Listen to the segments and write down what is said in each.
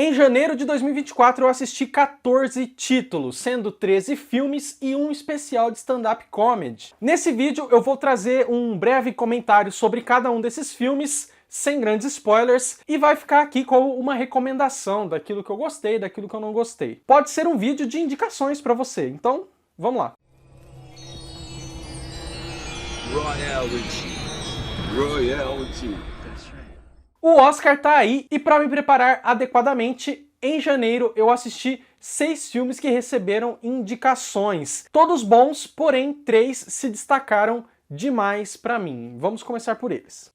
Em janeiro de 2024 eu assisti 14 títulos, sendo 13 filmes e um especial de stand-up comedy. Nesse vídeo eu vou trazer um breve comentário sobre cada um desses filmes, sem grandes spoilers, e vai ficar aqui com uma recomendação daquilo que eu gostei, daquilo que eu não gostei. Pode ser um vídeo de indicações para você, então vamos lá. Royalty. O Oscar tá aí e para me preparar adequadamente, em janeiro eu assisti 6 filmes que receberam indicações. Todos bons, porém 3 se destacaram demais para mim. Vamos começar por eles.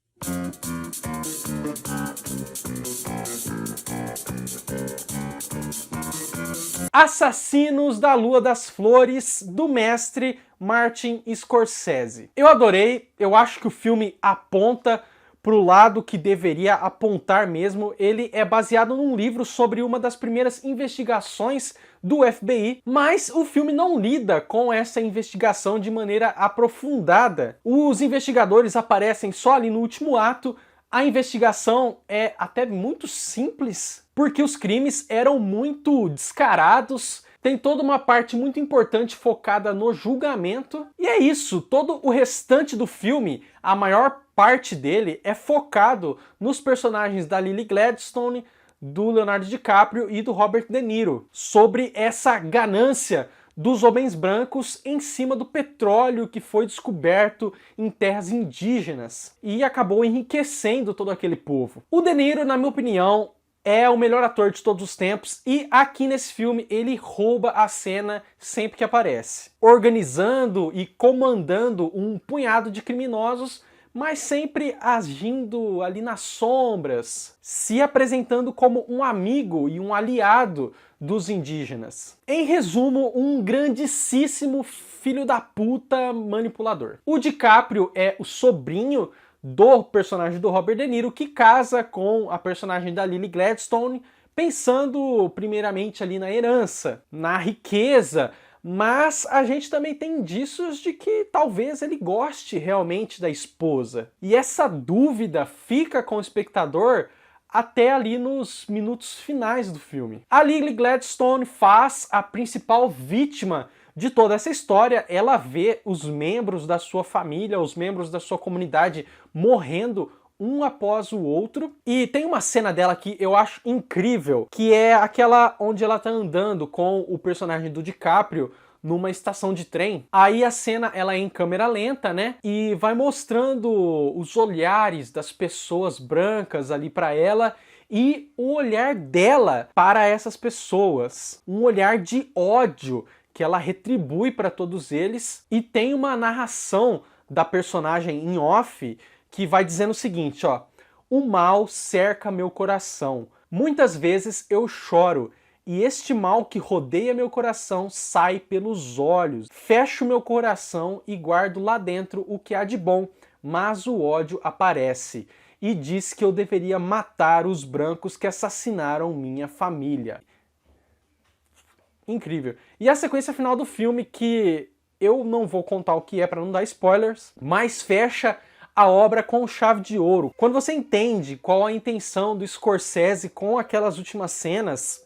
Assassinos da Lua das Flores, do mestre Martin Scorsese. Eu adorei, eu acho que o filme aponta pro lado que deveria apontar mesmo. Ele é baseado num livro sobre uma das primeiras investigações do FBI, mas o filme não lida com essa investigação de maneira aprofundada. Os investigadores aparecem só ali no último ato. A investigação é até muito simples, porque os crimes eram muito descarados. Tem toda uma parte muito importante focada no julgamento. E é isso, todo o restante do filme, a maior parte dele é focado nos personagens da Lily Gladstone, do Leonardo DiCaprio e do Robert De Niro, sobre essa ganância dos homens brancos em cima do petróleo que foi descoberto em terras indígenas e acabou enriquecendo todo aquele povo. O De Niro, na minha opinião, é o melhor ator de todos os tempos e aqui nesse filme ele rouba a cena sempre que aparece, organizando e comandando um punhado de criminosos, mas sempre agindo ali nas sombras, se apresentando como um amigo e um aliado dos indígenas. Em resumo, um grandíssimo filho da puta manipulador. O DiCaprio é o sobrinho do personagem do Robert De Niro, que casa com a personagem da Lily Gladstone, pensando primeiramente ali na herança, na riqueza, mas a gente também tem indícios de que talvez ele goste realmente da esposa. E essa dúvida fica com o espectador até ali nos minutos finais do filme. A Lily Gladstone faz a principal vítima de toda essa história. Ela vê os membros da sua família, os membros da sua comunidade morrendo um após o outro. E tem uma cena dela que eu acho incrível, que é aquela onde ela tá andando com o personagem do DiCaprio numa estação de trem. Aí a cena ela é em câmera lenta, né? E vai mostrando os olhares das pessoas brancas ali para ela e o olhar dela para essas pessoas. Um olhar de ódio que ela retribui para todos eles, e tem uma narração da personagem em off que vai dizendo o seguinte, ó: o mal cerca meu coração. Muitas vezes eu choro, e este mal que rodeia meu coração sai pelos olhos. Fecho meu coração e guardo lá dentro o que há de bom, mas o ódio aparece e diz que eu deveria matar os brancos que assassinaram minha família. Incrível. E a sequência final do filme, que eu não vou contar o que é para não dar spoilers, mas fecha a obra com chave de ouro. Quando você entende qual a intenção do Scorsese com aquelas últimas cenas,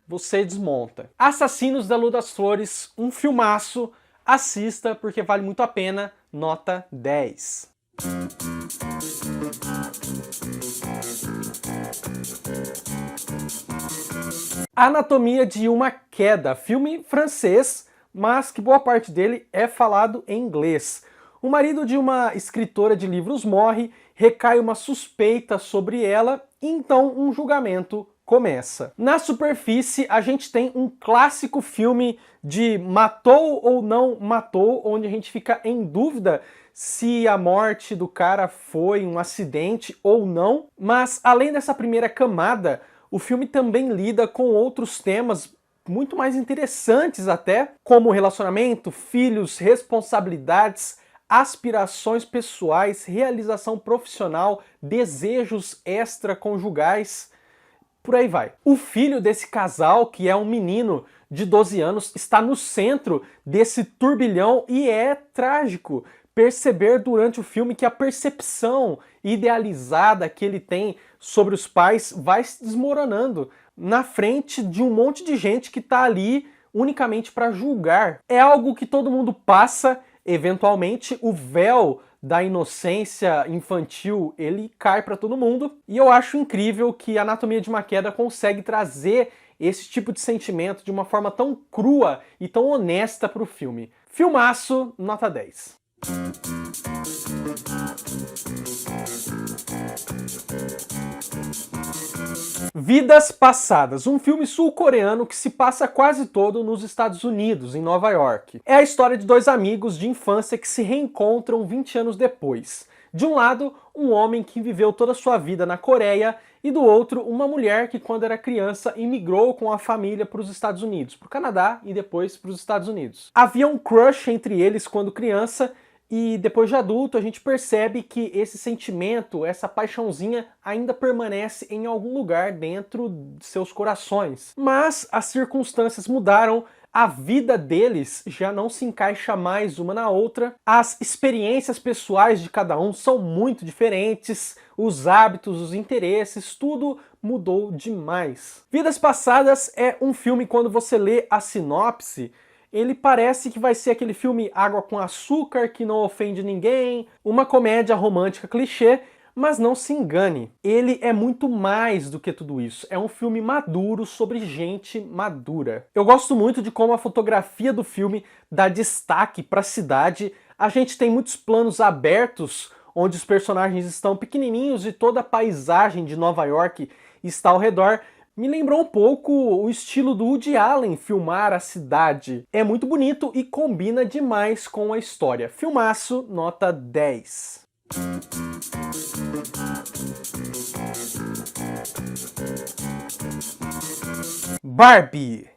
você desmonta. Assassinos da Lua das Flores, um filmaço, assista porque vale muito a pena, nota 10. Anatomia de uma Queda, filme francês, mas que boa parte dele é falado em inglês. O marido de uma escritora de livros morre, recai uma suspeita sobre ela, e então um julgamento começa. Na superfície, a gente tem um clássico filme de matou ou não matou, onde a gente fica em dúvida se a morte do cara foi um acidente ou não, mas além dessa primeira camada, o filme também lida com outros temas muito mais interessantes até, como relacionamento, filhos, responsabilidades, aspirações pessoais, realização profissional, desejos extraconjugais, por aí vai. O filho desse casal, que é um menino de 12 anos, está no centro desse turbilhão e é trágico perceber durante o filme que a percepção idealizada que ele tem sobre os pais vai se desmoronando na frente de um monte de gente que tá ali unicamente para julgar. É algo que todo mundo passa, eventualmente o véu da inocência infantil, ele cai para todo mundo. E eu acho incrível que Anatomia de uma Queda consegue trazer esse tipo de sentimento de uma forma tão crua e tão honesta para o filme. Filmaço, nota 10. Vidas Passadas, um filme sul-coreano que se passa quase todo nos Estados Unidos, em Nova York. É a história de dois amigos de infância que se reencontram 20 anos depois. De um lado, um homem que viveu toda a sua vida na Coreia, e do outro, uma mulher que, quando era criança, imigrou com a família para os Estados Unidos, para o Canadá e depois para os Estados Unidos. Havia um crush entre eles quando criança, e depois de adulto a gente percebe que esse sentimento, essa paixãozinha ainda permanece em algum lugar dentro de seus corações. Mas as circunstâncias mudaram, a vida deles já não se encaixa mais uma na outra, as experiências pessoais de cada um são muito diferentes, os hábitos, os interesses, tudo mudou demais. Vidas Passadas é um filme, quando você lê a sinopse, ele parece que vai ser aquele filme água com açúcar, que não ofende ninguém, uma comédia romântica clichê, mas não se engane, ele é muito mais do que tudo isso. É um filme maduro sobre gente madura. Eu gosto muito de como a fotografia do filme dá destaque para a cidade. A gente tem muitos planos abertos, onde os personagens estão pequenininhos e toda a paisagem de Nova York está ao redor. Me lembrou um pouco o estilo do Woody Allen filmar a cidade. É muito bonito e combina demais com a história. Filmaço, nota 10. Barbie.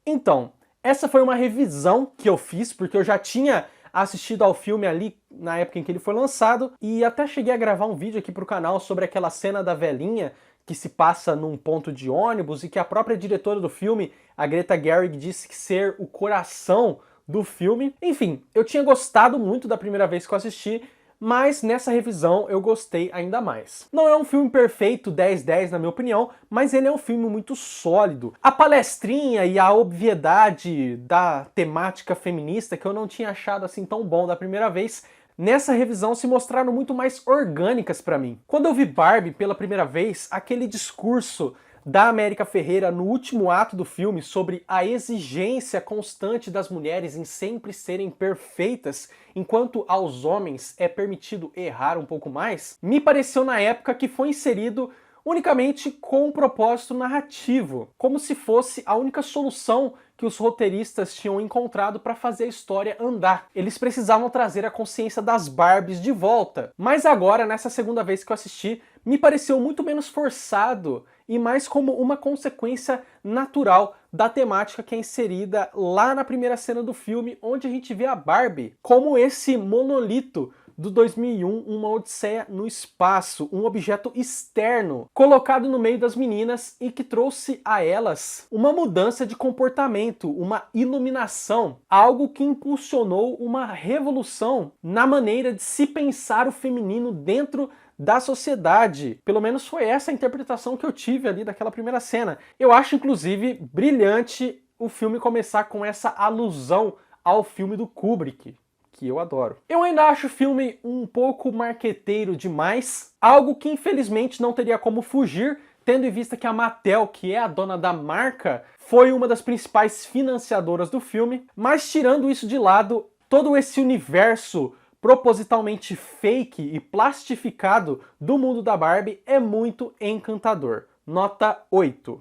Então, essa foi uma revisão que eu fiz, porque eu já tinha assistido ao filme ali na época em que ele foi lançado, e até cheguei a gravar um vídeo aqui pro canal sobre aquela cena da velhinha que se passa num ponto de ônibus e que a própria diretora do filme, a Greta Gerwig, disse que ser o coração do filme. Enfim, eu tinha gostado muito da primeira vez que eu assisti, mas nessa revisão eu gostei ainda mais. Não é um filme perfeito, 10/10 na minha opinião, mas ele é um filme muito sólido. A palestrinha e a obviedade da temática feminista, que eu não tinha achado assim tão bom da primeira vez, nessa revisão se mostraram muito mais orgânicas para mim. Quando eu vi Barbie pela primeira vez, aquele discurso da América Ferreira no último ato do filme sobre a exigência constante das mulheres em sempre serem perfeitas, enquanto aos homens é permitido errar um pouco mais, me pareceu na época que foi inserido unicamente com um propósito narrativo, como se fosse a única solução que os roteiristas tinham encontrado para fazer a história andar. Eles precisavam trazer a consciência das Barbies de volta. Mas agora, nessa segunda vez que eu assisti, me pareceu muito menos forçado e mais como uma consequência natural da temática que é inserida lá na primeira cena do filme, onde a gente vê a Barbie como esse monolito do 2001, Uma Odisseia no Espaço, um objeto externo colocado no meio das meninas e que trouxe a elas uma mudança de comportamento, uma iluminação, algo que impulsionou uma revolução na maneira de se pensar o feminino dentro da sociedade. Pelo menos foi essa a interpretação que eu tive ali daquela primeira cena. Eu acho, inclusive, brilhante o filme começar com essa alusão ao filme do Kubrick, que eu adoro. Eu ainda acho o filme um pouco marqueteiro demais, algo que infelizmente não teria como fugir, tendo em vista que a Mattel, que é a dona da marca, foi uma das principais financiadoras do filme, mas tirando isso de lado, todo esse universo propositalmente fake e plastificado do mundo da Barbie é muito encantador. Nota 8.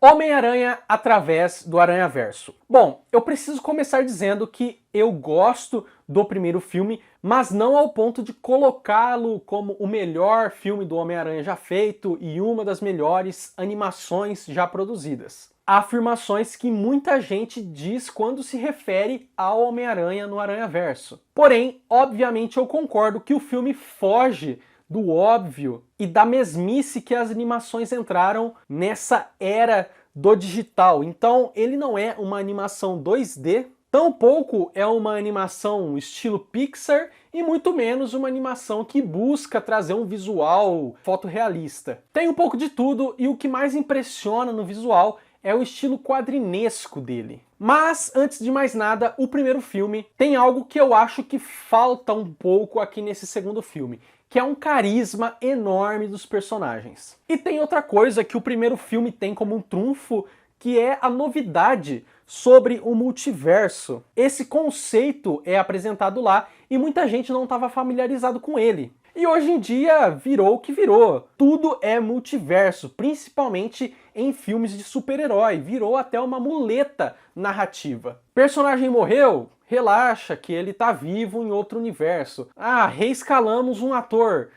Homem-Aranha através do Aranhaverso. Bom, eu preciso começar dizendo que eu gosto do primeiro filme, mas não ao ponto de colocá-lo como o melhor filme do Homem-Aranha já feito e uma das melhores animações já produzidas. Afirmações que muita gente diz quando se refere ao Homem-Aranha no Aranhaverso. Porém, obviamente eu concordo que o filme foge do óbvio e da mesmice que as animações entraram nessa era do digital. Então, ele não é uma animação 2D, Tampouco é uma animação estilo Pixar e muito menos uma animação que busca trazer um visual fotorrealista. Tem um pouco de tudo e o que mais impressiona no visual é o estilo quadrinesco dele. Mas, antes de mais nada, o primeiro filme tem algo que eu acho que falta um pouco aqui nesse segundo filme, que é um carisma enorme dos personagens. E tem outra coisa que o primeiro filme tem como um trunfo, que é a novidade sobre o multiverso. Esse conceito é apresentado lá e muita gente não estava familiarizado com ele. E hoje em dia virou o que virou. Tudo é multiverso, principalmente em filmes de super-herói. Virou até uma muleta narrativa. Personagem morreu? Relaxa, que ele tá vivo em outro universo. Ah, reescalamos um ator.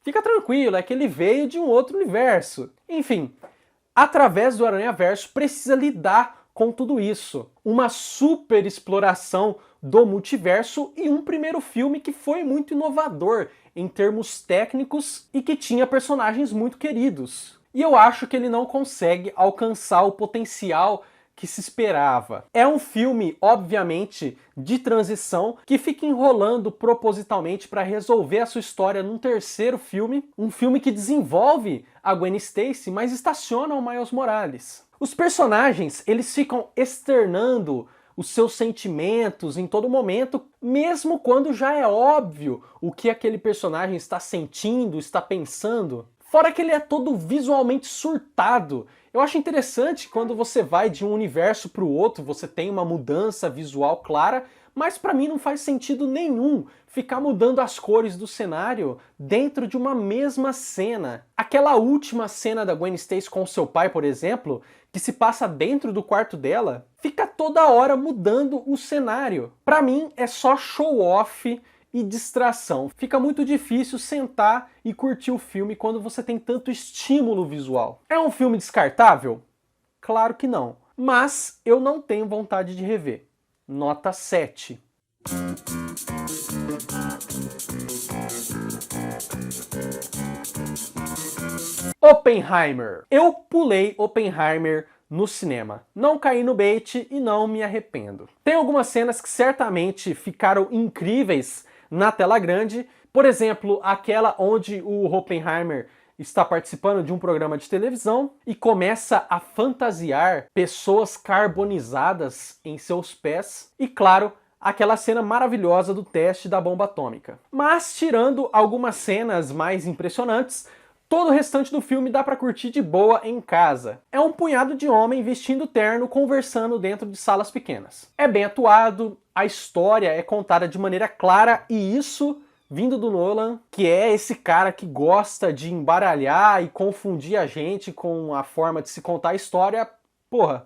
Fica tranquilo, é que ele veio de um outro universo. Enfim, através do Aranhaverso precisa lidar com tudo isso. Uma super exploração do multiverso e um primeiro filme que foi muito inovador em termos técnicos e que tinha personagens muito queridos. E eu acho que ele não consegue alcançar o potencial que se esperava. É um filme, obviamente, de transição que fica enrolando propositalmente para resolver a sua história num terceiro filme, um filme que desenvolve a Gwen Stacy, mas estaciona o Miles Morales. Os personagens, eles ficam externando os seus sentimentos em todo momento, mesmo quando já é óbvio o que aquele personagem está sentindo, está pensando. Fora que ele é todo visualmente surtado. Eu acho interessante quando você vai de um universo para o outro, você tem uma mudança visual clara, mas para mim não faz sentido nenhum ficar mudando as cores do cenário dentro de uma mesma cena. Aquela última cena da Gwen Stacy com seu pai, por exemplo, que se passa dentro do quarto dela, fica toda hora mudando o cenário. Para mim é só show-off e distração. Fica muito difícil sentar e curtir o filme quando você tem tanto estímulo visual. É um filme descartável? Claro que não. Mas eu não tenho vontade de rever. Nota 7. Oppenheimer. Eu pulei Oppenheimer no cinema. Não caí no bait e não me arrependo. Tem algumas cenas que certamente ficaram incríveis na tela grande. Por exemplo, aquela onde o Oppenheimer está participando de um programa de televisão e começa a fantasiar pessoas carbonizadas em seus pés. E claro, aquela cena maravilhosa do teste da bomba atômica. Mas, tirando algumas cenas mais impressionantes, todo o restante do filme dá pra curtir de boa em casa. É um punhado de homem vestindo terno conversando dentro de salas pequenas. É bem atuado, a história é contada de maneira clara e isso vindo do Nolan, que é esse cara que gosta de embaralhar e confundir a gente com a forma de se contar a história, porra,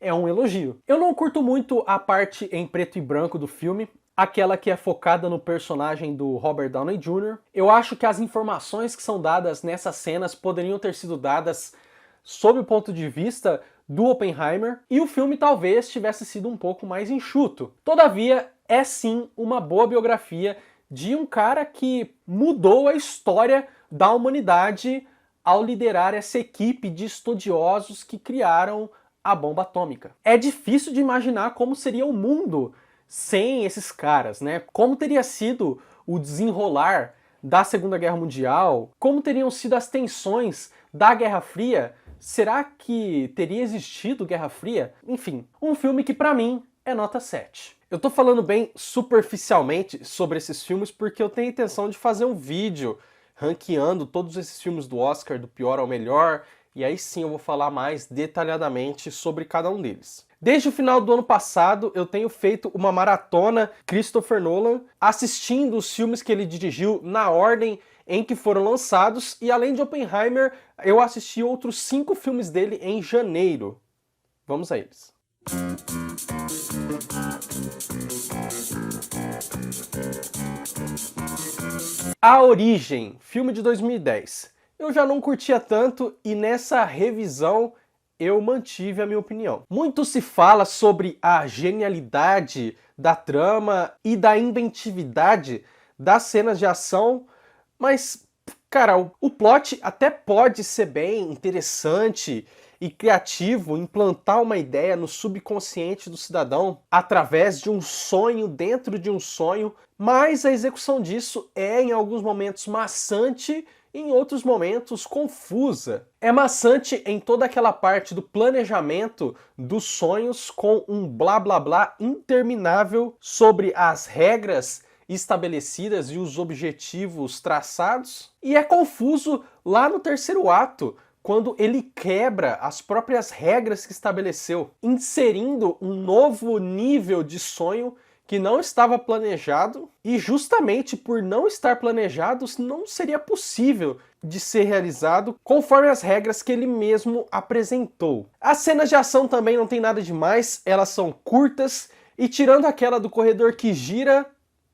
é um elogio. Eu não curto muito a parte em preto e branco do filme, aquela que é focada no personagem do Robert Downey Jr. Eu acho que as informações que são dadas nessas cenas poderiam ter sido dadas sob o ponto de vista do Oppenheimer, e o filme talvez tivesse sido um pouco mais enxuto. Todavia, é sim uma boa biografia de um cara que mudou a história da humanidade ao liderar essa equipe de estudiosos que criaram a bomba atômica. É difícil de imaginar como seria o mundo sem esses caras, né? Como teria sido o desenrolar da Segunda Guerra Mundial? Como teriam sido as tensões da Guerra Fria? Será que teria existido Guerra Fria? Enfim, um filme que pra mim é nota 7. Eu tô falando bem superficialmente sobre esses filmes porque eu tenho a intenção de fazer um vídeo ranqueando todos esses filmes do Oscar, do pior ao melhor, e aí sim eu vou falar mais detalhadamente sobre cada um deles. Desde o final do ano passado, eu tenho feito uma maratona Christopher Nolan, assistindo os filmes que ele dirigiu na ordem em que foram lançados, e além de Oppenheimer, eu assisti outros 5 filmes dele em janeiro. Vamos a eles. A Origem, filme de 2010. Eu já não curtia tanto e nessa revisão eu mantive a minha opinião. Muito se fala sobre a genialidade da trama e da inventividade das cenas de ação, mas, cara, o plot até pode ser bem interessante, e criativo implantar uma ideia no subconsciente do cidadão através de um sonho dentro de um sonho, mas a execução disso é em alguns momentos maçante, em outros momentos confusa. É maçante em toda aquela parte do planejamento dos sonhos com um blá blá blá interminável sobre as regras estabelecidas e os objetivos traçados, e é confuso lá no terceiro ato, quando ele quebra as próprias regras que estabeleceu, inserindo um novo nível de sonho que não estava planejado, e justamente por não estar planejado, não seria possível de ser realizado conforme as regras que ele mesmo apresentou. As cenas de ação também não tem nada demais, elas são curtas, e tirando aquela do corredor que gira,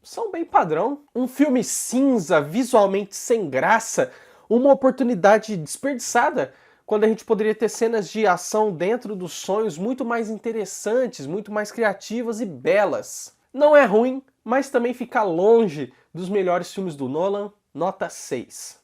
são bem padrão. Um filme cinza, visualmente sem graça, uma oportunidade desperdiçada, quando a gente poderia ter cenas de ação dentro dos sonhos muito mais interessantes, muito mais criativas e belas. Não é ruim, mas também fica longe dos melhores filmes do Nolan, nota 6.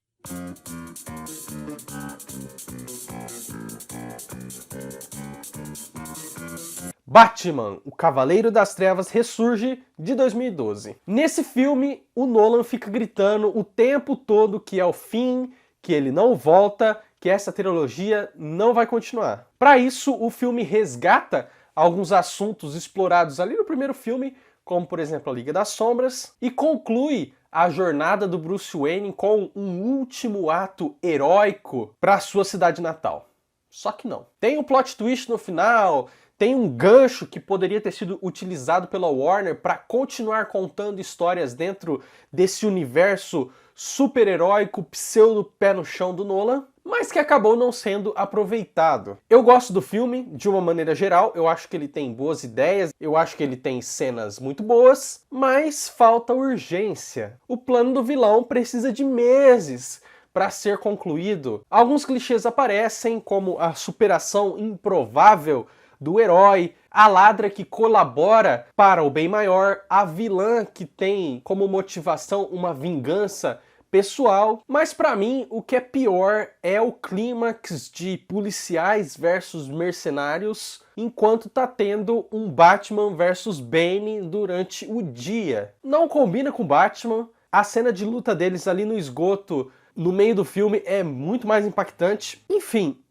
Batman, o Cavaleiro das Trevas ressurge, de 2012. Nesse filme, o Nolan fica gritando o tempo todo que é o fim, que ele não volta, que essa trilogia não vai continuar. Para isso, o filme resgata alguns assuntos explorados ali no primeiro filme, como por exemplo a Liga das Sombras, e conclui a jornada do Bruce Wayne com um último ato heróico para sua cidade natal. Só que não. Tem um plot twist no final, tem um gancho que poderia ter sido utilizado pela Warner para continuar contando histórias dentro desse universo super-heróico, pseudo-pé no chão do Nolan, mas que acabou não sendo aproveitado. Eu gosto do filme, de uma maneira geral, eu acho que ele tem boas ideias, eu acho que ele tem cenas muito boas, mas falta urgência. O plano do vilão precisa de meses para ser concluído. Alguns clichês aparecem, como a superação improvável do herói, a ladra que colabora para o bem maior, a vilã que tem como motivação uma vingança pessoal, mas pra mim o que é pior é o clímax de policiais versus mercenários, enquanto tá tendo um Batman versus Bane durante o dia. Não combina com Batman, a cena de luta deles ali no esgoto, no meio do filme, é muito mais impactante. Enfim,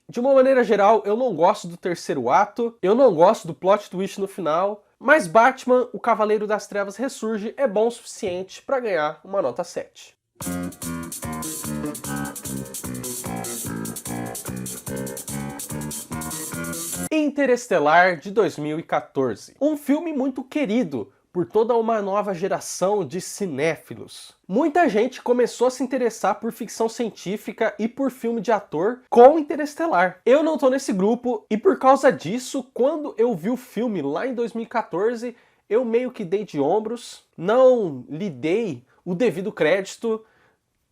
de uma maneira geral, eu não gosto do terceiro ato, eu não gosto do plot twist no final, mas Batman, o Cavaleiro das Trevas ressurge, é bom o suficiente para ganhar uma nota 7. Interestelar, de 2014. Um filme muito querido por toda uma nova geração de cinéfilos. Muita gente começou a se interessar por ficção científica e por filme de ator com Interestelar. Eu não tô nesse grupo e por causa disso, quando eu vi o filme lá em 2014, eu meio que dei de ombros, não lhe dei o devido crédito.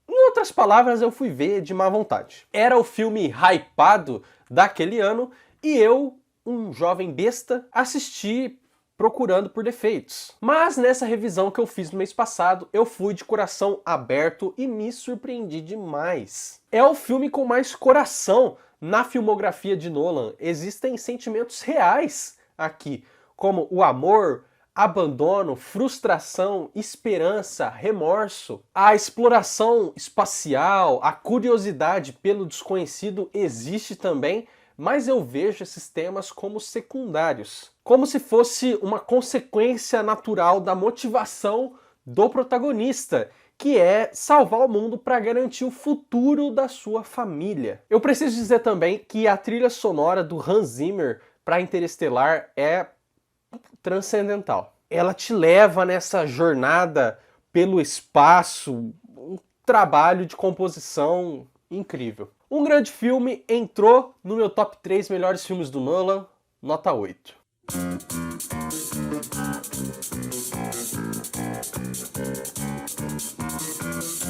Em outras palavras, eu fui ver de má vontade. Era o filme hypado daquele ano e eu, um jovem besta, assisti procurando por defeitos. Mas nessa revisão que eu fiz no mês passado, eu fui de coração aberto e me surpreendi demais. É o filme com mais coração na filmografia de Nolan. Existem sentimentos reais aqui, como o amor, abandono, frustração, esperança, remorso. A exploração espacial, a curiosidade pelo desconhecido existe também, mas eu vejo esses temas como secundários. Como se fosse uma consequência natural da motivação do protagonista, que é salvar o mundo para garantir o futuro da sua família. Eu preciso dizer também que a trilha sonora do Hans Zimmer para Interestelar é transcendental. Ela te leva nessa jornada pelo espaço, um trabalho de composição incrível. Um grande filme, entrou no meu top 3 melhores filmes do Nolan, nota 8.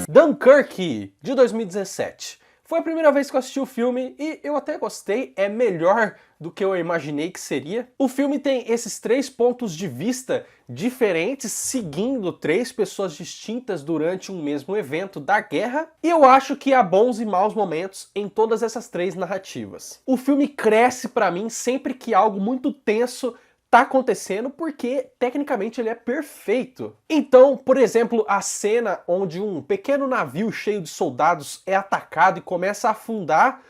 Dunkirk, de 2017. Foi a primeira vez que eu assisti o filme e eu até gostei, é melhor do que eu imaginei que seria. O filme tem esses 3 pontos de vista diferentes, seguindo 3 pessoas distintas durante um mesmo evento da guerra, e eu acho que há bons e maus momentos em todas essas 3 narrativas. O filme cresce pra mim sempre que algo muito tenso tá acontecendo, porque tecnicamente ele é perfeito. Então, por exemplo, a cena onde um pequeno navio cheio de soldados é atacado e começa a afundar,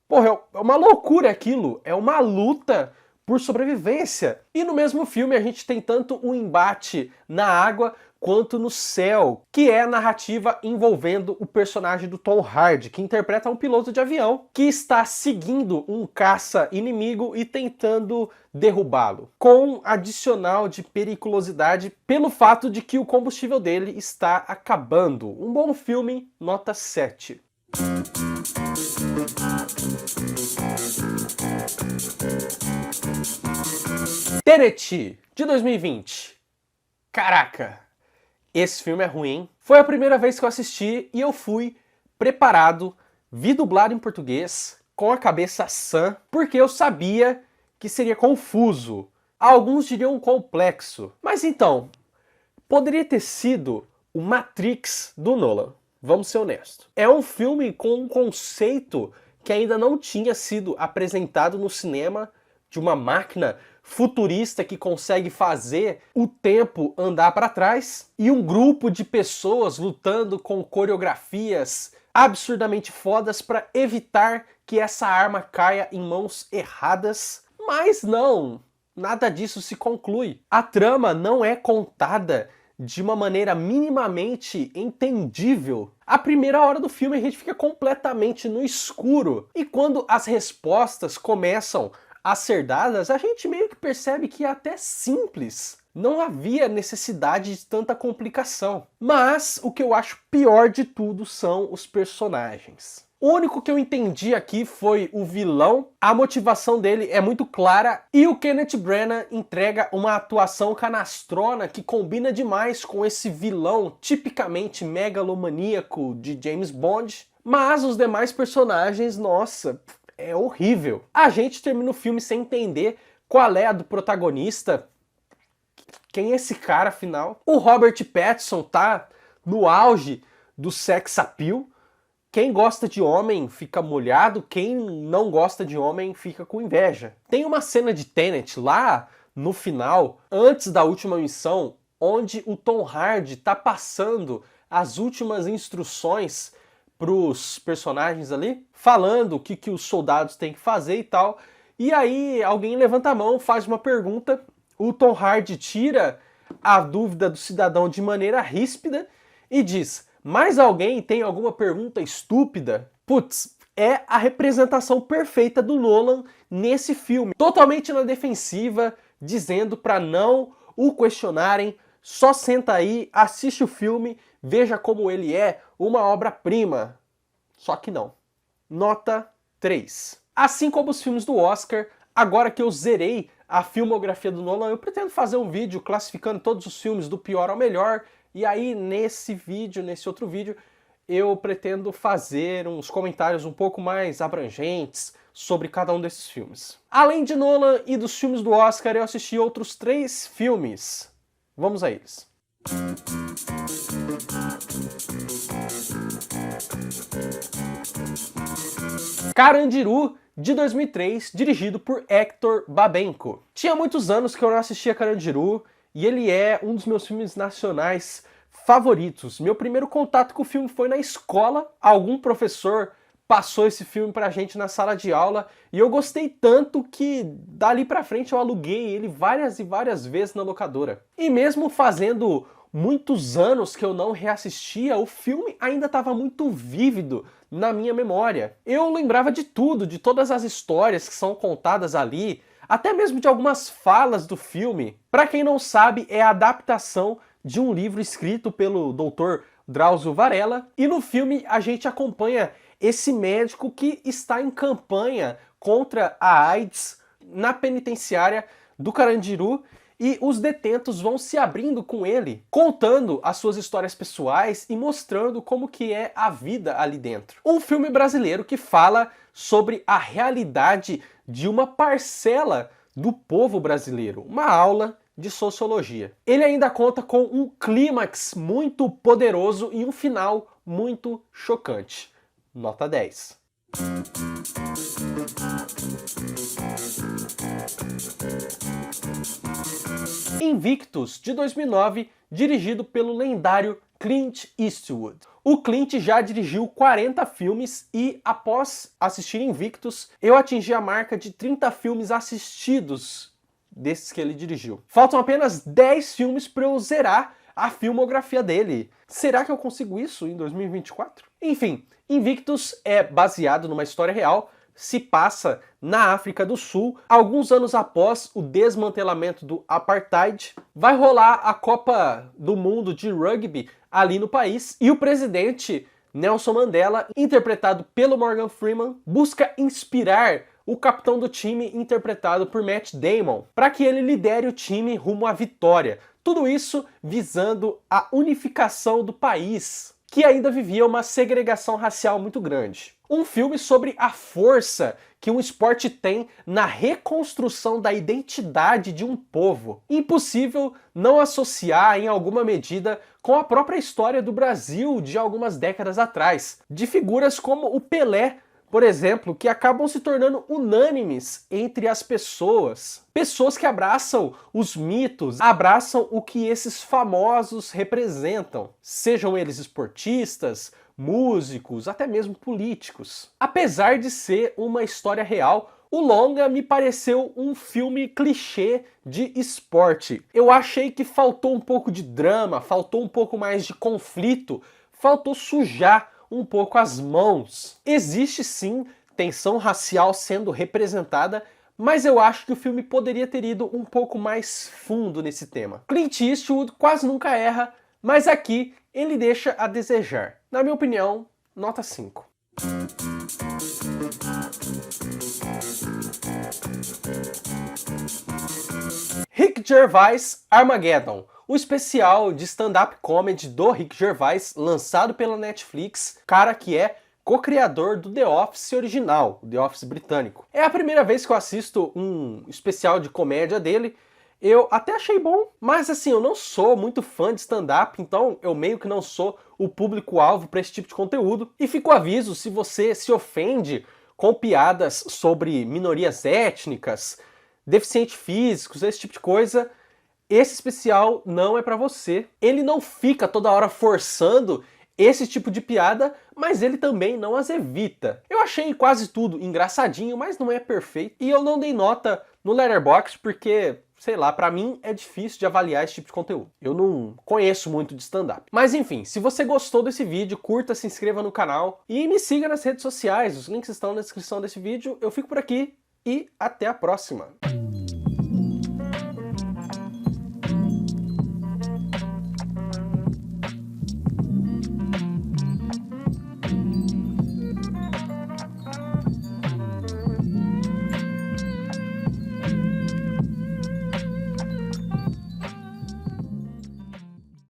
porra, é uma loucura aquilo, é uma luta por sobrevivência. E no mesmo filme a gente tem tanto um embate na água quanto no céu, que é a narrativa envolvendo o personagem do Tom Hardy, que interpreta um piloto de avião que está seguindo um caça inimigo e tentando derrubá-lo, com adicional de periculosidade pelo fato de que o combustível dele está acabando. Um bom filme, nota 7. Tenet, de 2020. Caraca, esse filme é ruim. Foi a primeira vez que eu assisti e eu fui preparado, vi dublado em português, com a cabeça sã, porque eu sabia que seria confuso. Alguns diriam complexo. Mas então, poderia ter sido o Matrix do Nolan. Vamos ser honestos. É um filme com um conceito que ainda não tinha sido apresentado no cinema, de uma máquina futurista que consegue fazer o tempo andar para trás, e um grupo de pessoas lutando com coreografias absurdamente fodas para evitar que essa arma caia em mãos erradas. Mas não, nada disso se conclui. A trama não é contada de uma maneira minimamente entendível. A primeira hora do filme a gente fica completamente no escuro, e quando as respostas começam a ser dadas, a gente meio que percebe que é até simples. Não havia necessidade de tanta complicação. Mas o que eu acho pior de tudo são os personagens. O único que eu entendi aqui foi o vilão, a motivação dele é muito clara, e o Kenneth Branagh entrega uma atuação canastrona que combina demais com esse vilão tipicamente megalomaníaco de James Bond. Mas os demais personagens, nossa, é horrível. A gente termina o filme sem entender qual é a do protagonista. Quem é esse cara, afinal? O Robert Pattinson tá no auge do sex appeal. Quem gosta de homem fica molhado, quem não gosta de homem fica com inveja. Tem uma cena de Tenet lá no final, antes da última missão, onde o Tom Hardy tá passando as últimas instruções pros personagens ali, falando o que os soldados têm que fazer e tal. E aí alguém levanta a mão, faz uma pergunta, o Tom Hardy tira a dúvida do cidadão de maneira ríspida e diz: mais alguém tem alguma pergunta estúpida? Putz, é a representação perfeita do Nolan nesse filme. Totalmente na defensiva, dizendo para não o questionarem, só senta aí, assiste o filme, veja como ele é uma obra-prima. Só que não. Nota 3. Assim como os filmes do Oscar, agora que eu zerei a filmografia do Nolan, eu pretendo fazer um vídeo classificando todos os filmes do pior ao melhor. E aí, nesse outro vídeo, eu pretendo fazer uns comentários um pouco mais abrangentes sobre cada um desses filmes. Além de Nolan e dos filmes do Oscar, eu assisti outros 3 filmes. Vamos a eles. Carandiru, de 2003, dirigido por Hector Babenco. Tinha muitos anos que eu não assistia Carandiru, e ele é um dos meus filmes nacionais favoritos. Meu primeiro contato com o filme foi na escola. Algum professor passou esse filme pra gente na sala de aula e eu gostei tanto que dali pra frente eu aluguei ele várias e várias vezes na locadora. E mesmo fazendo muitos anos que eu não reassistia, o filme ainda estava muito vívido na minha memória. Eu lembrava de tudo, de todas as histórias que são contadas ali, até mesmo de algumas falas do filme. Pra quem não sabe, é a adaptação de um livro escrito pelo Dr. Drauzio Varela, e no filme a gente acompanha esse médico que está em campanha contra a AIDS na penitenciária do Carandiru, e os detentos vão se abrindo com ele, contando as suas histórias pessoais e mostrando como que é a vida ali dentro. Um filme brasileiro que fala sobre a realidade de uma parcela do povo brasileiro, uma aula de sociologia. Ele ainda conta com um clímax muito poderoso e um final muito chocante. Nota 10. Invictus, de 2009, dirigido pelo lendário Clint Eastwood. O Clint já dirigiu 40 filmes e, após assistir Invictus, eu atingi a marca de 30 filmes assistidos desses que ele dirigiu. Faltam apenas 10 filmes para eu zerar a filmografia dele. Será que eu consigo isso em 2024? Enfim, Invictus é baseado numa história real, se passa na África do Sul, alguns anos após o desmantelamento do Apartheid. Vai rolar a Copa do Mundo de Rugby ali no país e o presidente Nelson Mandela, interpretado pelo Morgan Freeman, busca inspirar o capitão do time, interpretado por Matt Damon, para que ele lidere o time rumo à vitória. Tudo isso visando a unificação do país, que ainda vivia uma segregação racial muito grande. Um filme sobre a força que um esporte tem na reconstrução da identidade de um povo. Impossível não associar em alguma medida com a própria história do Brasil de algumas décadas atrás, de figuras como o Pelé, por exemplo, que acabam se tornando unânimes entre as pessoas. Pessoas que abraçam os mitos, abraçam o que esses famosos representam, sejam eles esportistas, músicos, até mesmo políticos. Apesar de ser uma história real, o longa me pareceu um filme clichê de esporte. Eu achei que faltou um pouco de drama, faltou um pouco mais de conflito, faltou sujar um pouco as mãos. Existe sim tensão racial sendo representada, mas eu acho que o filme poderia ter ido um pouco mais fundo nesse tema. Clint Eastwood quase nunca erra, mas aqui ele deixa a desejar. Na minha opinião, nota 5. Rick Gervais Armageddon, o especial de stand-up comedy do Rick Gervais, lançado pela Netflix, cara que é co-criador do The Office original, o The Office britânico. É a primeira vez que eu assisto um especial de comédia dele. Eu até achei bom, mas assim, eu não sou muito fã de stand-up, então eu meio que não sou o público-alvo para esse tipo de conteúdo. E fica o aviso, se você se ofende com piadas sobre minorias étnicas, deficientes físicos, esse tipo de coisa, esse especial não é pra você. Ele não fica toda hora forçando esse tipo de piada, mas ele também não as evita. Eu achei quase tudo engraçadinho, mas não é perfeito. E eu não dei nota no Letterboxd porque, sei lá, pra mim é difícil de avaliar esse tipo de conteúdo. Eu não conheço muito de stand-up. Mas enfim, se você gostou desse vídeo, curta, se inscreva no canal e me siga nas redes sociais. Os links estão na descrição desse vídeo. Eu fico por aqui e até a próxima.